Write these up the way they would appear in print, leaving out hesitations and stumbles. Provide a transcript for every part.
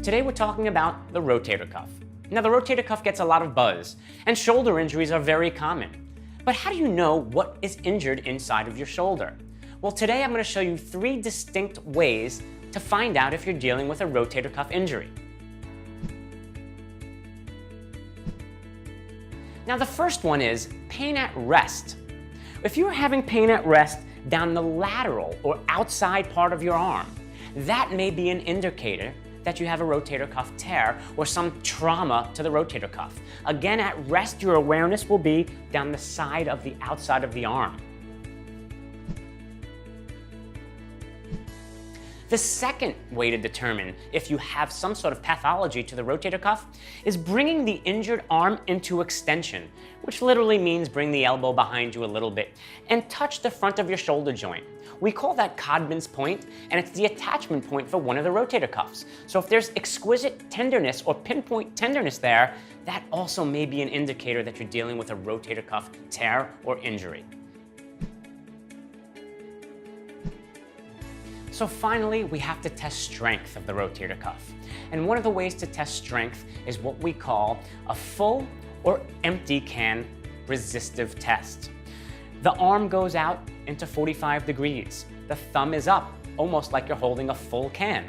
Today we're talking about the rotator cuff. Now the rotator cuff gets a lot of buzz, and shoulder injuries are very common. But how do you know what is injured inside of your shoulder? Well, today I'm going to show you 3 distinct ways to find out if you're dealing with a rotator cuff injury. Now the first one is pain at rest. If you're having pain at rest down the lateral or outside part of your arm, that may be an indicator that you have a rotator cuff tear or some trauma to the rotator cuff. Again, at rest, your awareness will be down the side of the outside of the arm. The second way to determine if you have some sort of pathology to the rotator cuff is bringing the injured arm into extension, which literally means bring the elbow behind you a little bit and touch the front of your shoulder joint. We call that Kahnemans Point, and it's the attachment point for one of the rotator cuffs. So if there's exquisite tenderness or pinpoint tenderness there, that also may be an indicator that you're dealing with a rotator cuff tear or injury. So finally, we have to test strength of the rotator cuff. And one of the ways to test strength is what we call a full or empty can resistive test. The arm goes out into 45 degrees. The thumb is up, almost like you're holding a full can.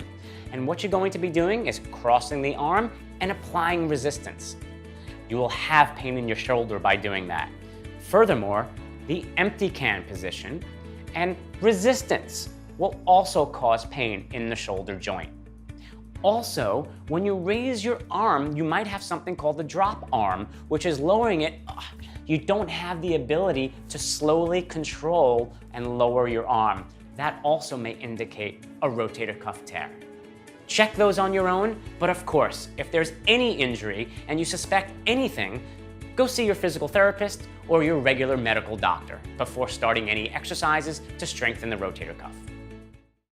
And what you're going to be doing is crossing the arm and applying resistance. You will have pain in your shoulder by doing that. Furthermore, the empty can position and resistance will also cause pain in the shoulder joint. Also, when you raise your arm, you might have something called the drop arm, which is lowering it. You don't have the ability to slowly control and lower your arm. That also may indicate a rotator cuff tear. Check those on your own, but of course, if there's any injury and you suspect anything, go see your physical therapist or your regular medical doctor before starting any exercises to strengthen the rotator cuff.